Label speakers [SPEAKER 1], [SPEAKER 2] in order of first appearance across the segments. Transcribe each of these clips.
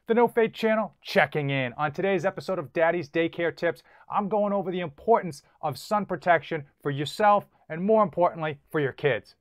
[SPEAKER 1] The No Fate channel checking in. On today's episode of Daddy's Daycare Tips, I'm going over the importance of sun protection for yourself and, more importantly, for your kids.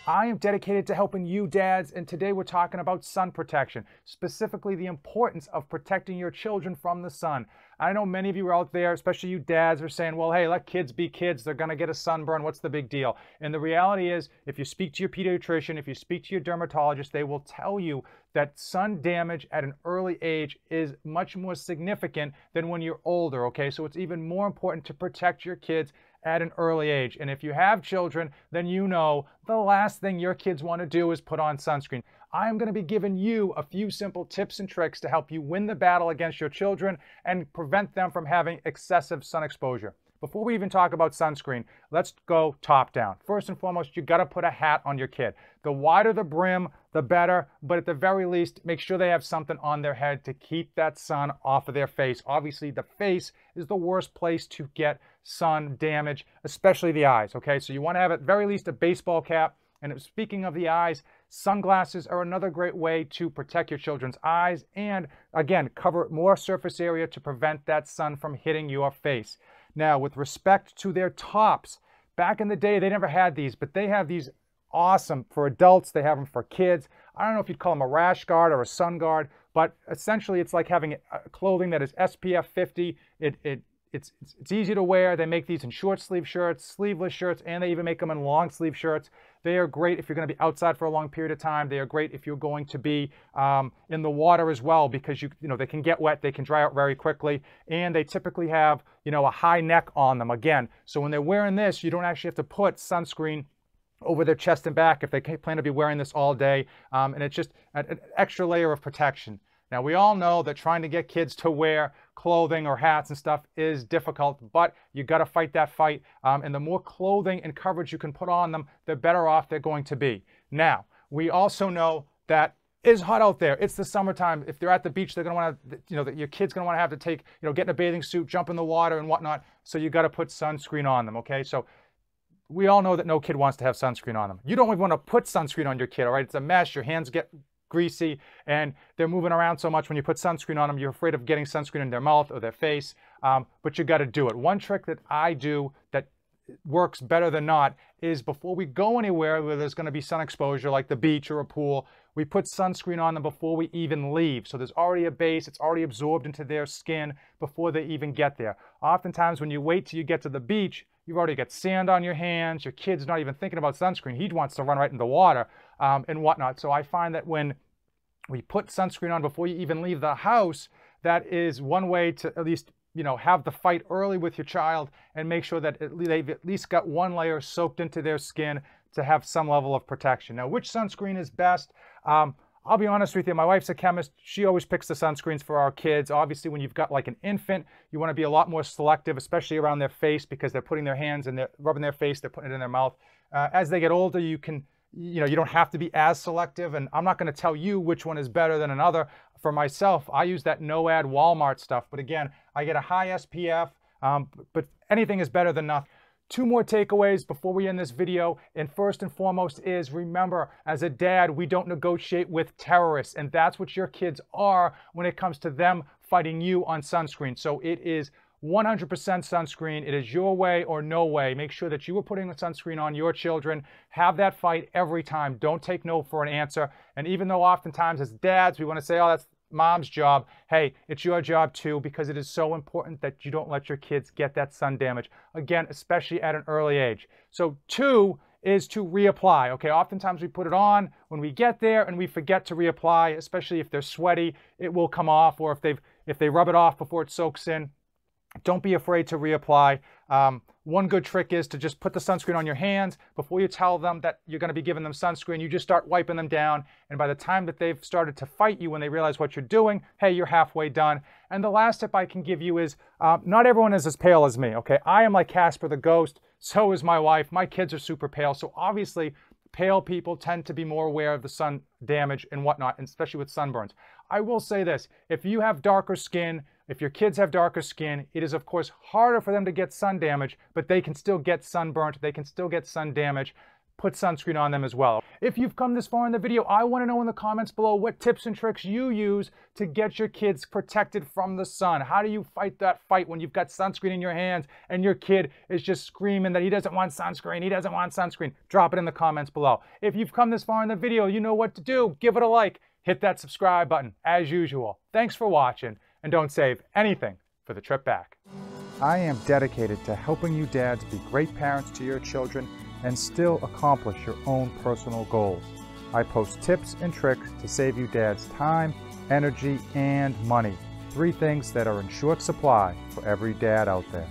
[SPEAKER 1] I am dedicated to helping you dads, and today we're talking about sun protection, specifically the importance of protecting your children from the sun. I know many of you are out there, especially you dads, are saying, well, hey, let kids be kids. They're going to get a sunburn. What's the big deal? And the reality is, if you speak to your pediatrician, if you speak to your dermatologist, they will tell you that sun damage at an early age is much more significant than when you're older, okay? So it's even more important to protect your kids at an early age. And if you have children, then you know the last thing your kids want to do is put on sunscreen. I am going to be giving you a few simple tips and tricks to help you win the battle against your children and prevent them from having excessive sun exposure. Before we even talk about sunscreen, let's go top down. First and foremost, you got to put a hat on your kid. The wider the brim, the better, but at the very least, make sure they have something on their head to keep that sun off of their face. Obviously, the face is the worst place to get sun damage, especially the eyes, okay? So you want to have at very least a baseball cap. And speaking of the eyes, sunglasses are another great way to protect your children's eyes and, again, cover more surface area to prevent that sun from hitting your face. Now, with respect to their tops, back in the day, they never had these, but they have these awesome for adults. They have them for kids. I don't know if you'd call them a rash guard or a sun guard, but essentially it's like having clothing that is SPF 50. It's easy to wear. They make these in short sleeve shirts, sleeveless shirts, and they even make them in long sleeve shirts. They are great if you're going to be outside for a long period of time. They are great if you're going to be in the water as well, because they can get wet, they can dry out very quickly, and they typically have a high neck on them again. So when they're wearing this, you don't actually have to put sunscreen over their chest and back if they plan to be wearing this all day, and it's just an extra layer of protection. Now, we all know that trying to get kids to wear clothing or hats and stuff is difficult, but you got to fight that fight. And the more clothing and coverage you can put on them, the better off they're going to be. Now, we also know that it's hot out there. It's the summertime. If they're at the beach, they're going to want to, your kid's going to want to have to take, get in a bathing suit, jump in the water and whatnot. So you got to put sunscreen on them, okay? So we all know that no kid wants to have sunscreen on them. You don't even want to put sunscreen on your kid, all right? It's a mess. Your hands get greasy and they're moving around so much. When you put sunscreen on them, you're afraid of getting sunscreen in their mouth or their face, but you got to do it. One trick that I do that works better than not is before we go anywhere where there's going to be sun exposure, like the beach or a pool, we put sunscreen on them before we even leave. So there's already a base, it's already absorbed into their skin before they even get there. Oftentimes when you wait till you get to the beach, you've already got sand on your hands, your kid's not even thinking about sunscreen, he wants to run right into the water and whatnot. So I find that when we put sunscreen on before you even leave the house, that is one way to at least have the fight early with your child and make sure that they've at least got one layer soaked into their skin to have some level of protection. Now, which sunscreen is best? I'll be honest with you, my wife's a chemist. She always picks the sunscreens for our kids. Obviously, when you've got like an infant, you want to be a lot more selective, especially around their face, because they're putting their hands and they're rubbing their face, they're putting it in their mouth. As they get older, you don't have to be as selective, and I'm not going to tell you which one is better than another. For myself, I use that no-ad Walmart stuff, but again, I get a high SPF, but anything is better than nothing. Two more takeaways before we end this video, and first and foremost is, remember, as a dad, we don't negotiate with terrorists, and that's what your kids are when it comes to them fighting you on sunscreen. So it is 100% sunscreen. It is your way or no way. Make sure that you are putting a sunscreen on your children. Have that fight every time. Don't take no for an answer. And even though oftentimes as dads, we want to say, oh, that's mom's job. Hey, it's your job too, because it is so important that you don't let your kids get that sun damage. Again, especially at an early age. So 2 is to reapply. Okay, oftentimes we put it on when we get there and we forget to reapply, especially if they're sweaty, it will come off, or if they rub it off before it soaks in. Don't be afraid to reapply. One good trick is to just put the sunscreen on your hands before you tell them that you're going to be giving them sunscreen. You just start wiping them down, and by the time that they've started to fight you, when they realize what you're doing, hey, you're halfway done. And the last tip I can give you is, not everyone is as pale as me, okay? I am like Casper the Ghost, so is my wife. My kids are super pale, so obviously pale people tend to be more aware of the sun damage and whatnot, and especially with sunburns. I will say this, if you have darker skin, If your kids have darker skin, it is of course harder for them to get sun damage, but they can still get sunburnt, they can still get sun damage. Put sunscreen on them as well. If you've come this far in the video, I want to know in the comments below what tips and tricks you use to get your kids protected from the sun. How do you fight that fight when you've got sunscreen in your hands and your kid is just screaming that he doesn't want sunscreen, he doesn't want sunscreen? Drop it in the comments below. If you've come this far in the video, you know what to do. Give it a like, hit that subscribe button as usual. Thanks for watching, and don't save anything for the trip back. I am dedicated to helping you dads be great parents to your children and still accomplish your own personal goals. I post tips and tricks to save you dads time, energy, and money. 3 things that are in short supply for every dad out there.